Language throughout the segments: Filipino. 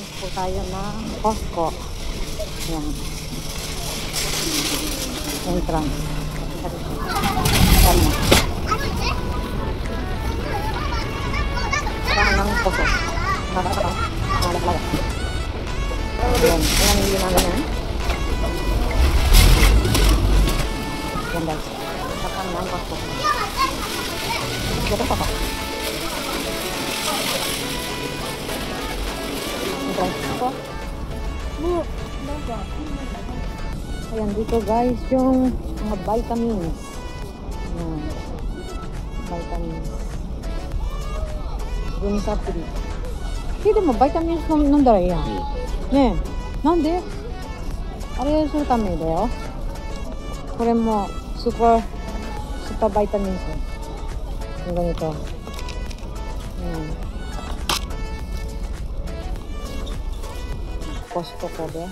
Entrance po tayo ng Costco. Yan. Entrance. Tama. Parang ng Costco. Nakakatawa. Nakakatawa. Yan. Ayan yung ginagawa na. Yan guys. Saka ng Costco. Ito pa pa. Ayan dito guys yung mga vitamins. Ayan. Vitamins. Dun sa free. Hindi mo vitamins ng daraya. Ne. Nande? Areya su tame da yo. Kore mo super vitamins. Yung ganito. Ayan. Costco ko ba?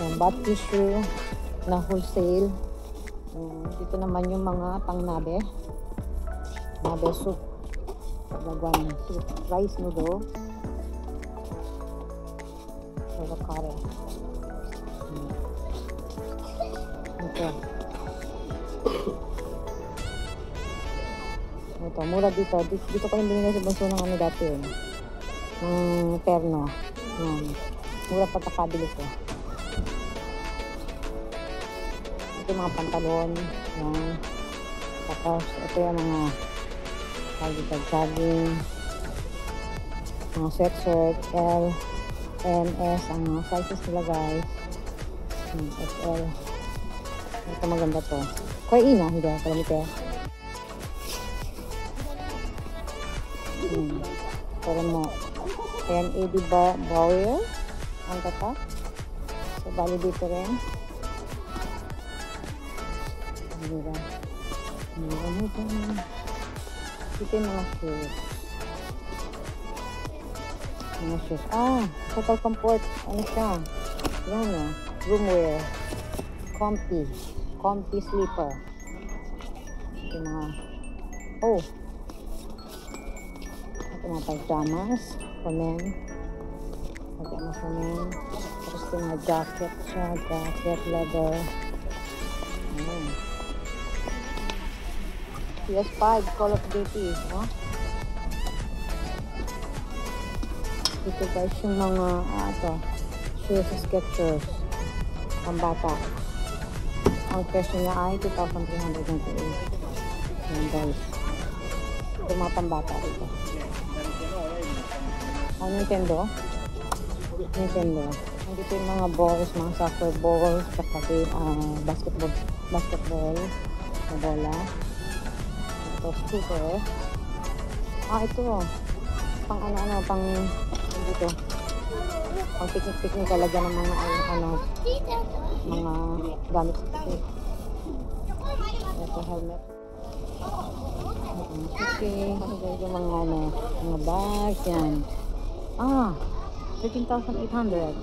Yung bath tissue na wholesale. Dito naman yung mga pangnabe. Nabe soup. Lagwan ng soup. Rice noodle. Avocado. Ito. Ito, mura dito. Dito ko rin binigay sa banso ng ano dati yun. Ng terno. Yan. Mura pagkakabili ko. Ito yung mga pantalon. Yan. Tapos, ito yung mga jogging. Mga sweatshirt. L, M, S. Ang mga sizes nila guys. XL. Ito maganda to. Kaya ina, hindi. Kalamite. Pero mo NAD Bauer ang tatak. So, bali dito rin. Mira. Ito yung mga shoes. Mga shoes. Total comfort. Ano siya? Yan o. Room wear. Comfy sleeper. Ito yung mga mga pajamas for men. Pajamas for men. Tapos ito mga jacket siya. Jacket, leather. PS5, Call of Duty. No? Ito guys yung mga shoes Skechers. Pambata. Ang presyo niya ay 2,398. Yan guys. Ito mga pambata dito. Nintendo. Nandito yung mga balls, mga soccer balls, saka basketball, na bola. Ito, scooter. Ito pang pang dito. Pang picnic talaga ng mga mga gamit. Ito, helmet. Ito yung mga bags yan. 13,800.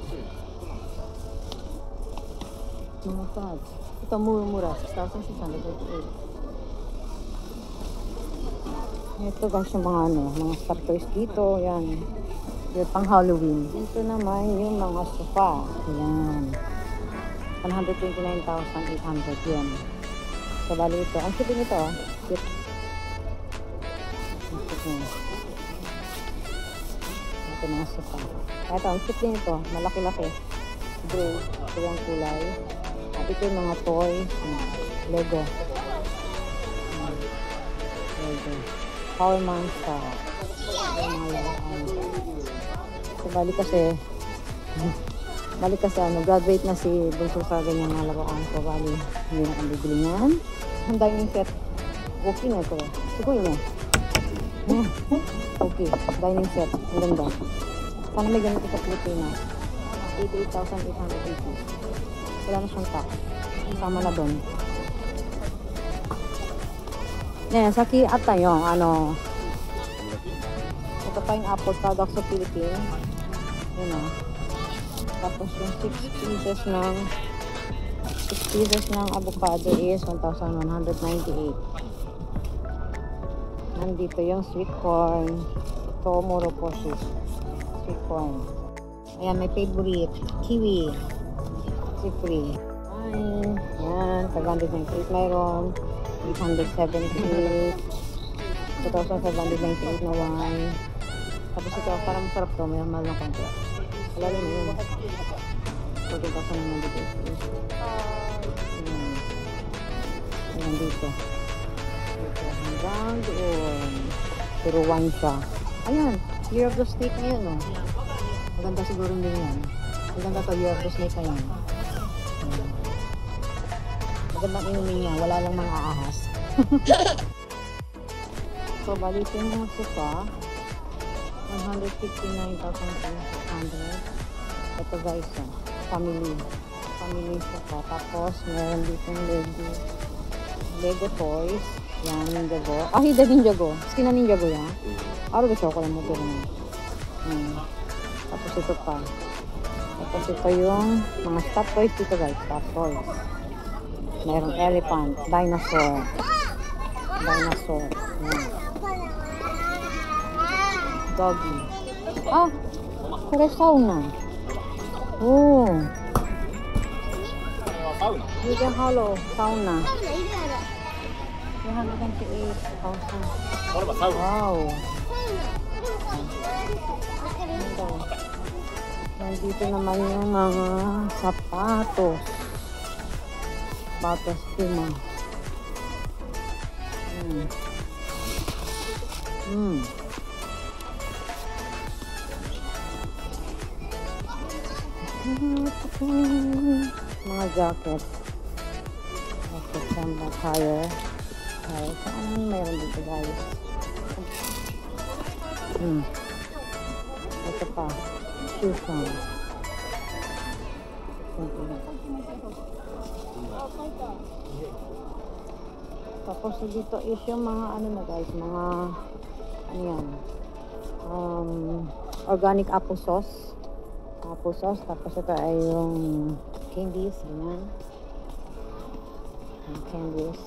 Mga bags. Ito mura-mura. 6,638. Ito guys yung mga mga star toys dito. Yan. Yung pang Halloween. Ito naman yung mga sofa. Yan. 129,800 yan. So bali ito. Ang shipping ito. Cute. Ito mga sofa. Ito, ang cute din ito. Malaki-laki. Gray. Ito yung kulay. At ito yung mga toys. Lego. Lego. Power Monster. Ito yung mga Lego. So, bali kasi graduate na si Bunso sa ganyang mga laruan. So, bali, hindi na kang bibili niyan. Ang dining set. Okay na ito. Siguro yun. Okay, dining set. Ang ganda. Sana may ganito sa Pilipinas. 88,880. Wala na siyang tax. Kasama na doon. Yan, saki ata yung ito pa yung Apple products sa Philippines. Yun o. Tapos yung 6 pieces ng avocado is 1,198. Nandito yung sweet corn. Ito, muro po siya. Sweet corn. Ayan, may favorite. Kiwi. Free. Ayan. Ayan. 598 mayroon. 878. 2,598 na wine. Tapos ito, parang masarap to. May mahal ng konti. Wala rin yun. 14,988. Ayan dito. Hanggang doon. Pero wine siya. Ayan. Year of the Snake na yun, oh. Maganda siguro din yan. Maganda to, Year of the Snake na yan. Magandang inumin niya. Wala lang mga ahas. So, balitin mo siya. 159,800. Ito guys, oh. Family. Family siya pa. Tapos, meron dito Lego toys. Yan, Ninjago. Ah, Hida Ninjago. Skin na Ninjago yan. Aro ba siya ko lang mo pero na. Tapos ito pa. Tapos ito yung mga stop toys dito guys. Stop toys. Mayroong elephant. Dinosaur. Dinosaur. Yan. Doggy. Ah! Kore sauna. Oh. Hidden Hollow. Sauna. 328,000. Wow. Nandito naman yung mga sapatos. Sapatos Puma. Mga jacket. Jacket sa tire. Saan mayroon dito guys? Ito pa. Shoes on. Tapos dito is yung mga ano na guys, mga ano yan, organic apple sauce. Apple sauce. Tapos ito ay yung candies. Ganyan. Candies.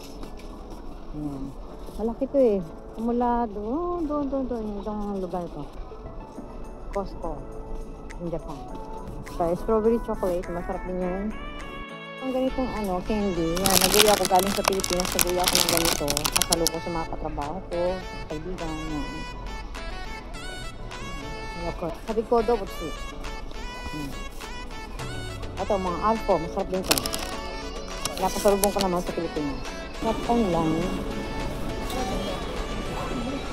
Ayan. Malaki to eh. Mula doon. Itong lugar to. Costco. In Japan. So, strawberry chocolate. Masarap din yun. Ang ganitong candy. Yan. Nag-uwi ako galing sa Pilipinas. Nag-uwi ako ng ganito. Kasalo ko sa mga katrabaho ko. Kaibigan. Yan. Sabi ko, double sweet. Ito, mga alpo. Masarap din to. Napasalubong ko naman sa Pilipinas. Napang lang.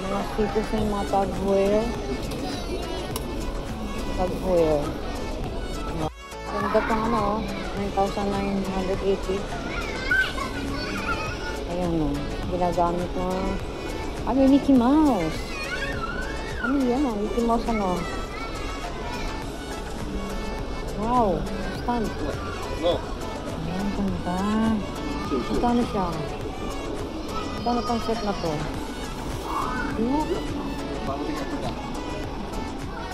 Mga stickers ng mga tagwear. Tagwear. Ganda pang 9,980. Ayan o. Ginagamit na. Ano, Mickey Mouse. Ano yan? Mickey Mouse ano? Wow. Stand. Ayan, ganda. Magkano siya? Magkano pang set na to?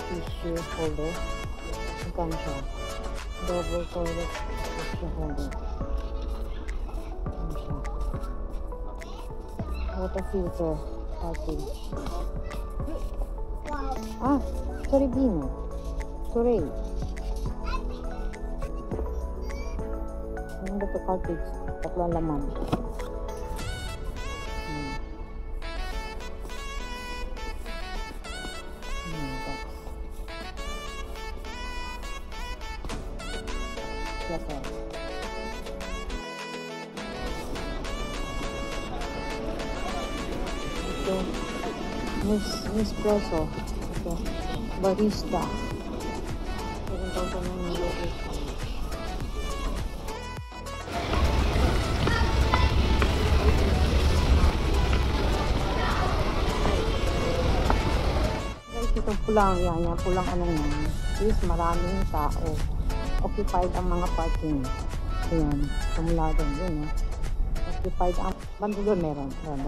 Tissue holder. Magkano siya? Double toilet tissue holder. Ano siya? Water filter package. Ah! Soribino. Sorry. Ano ba ito cartridge? Tatlo laman. Ito. Nespresso. Ito. Barista. 7,900. Itong pulang yan, pulang ano yan is maraming tao, occupied ang mga parking. Ayan, simula doon yun occupied ang banda doon meron ayan.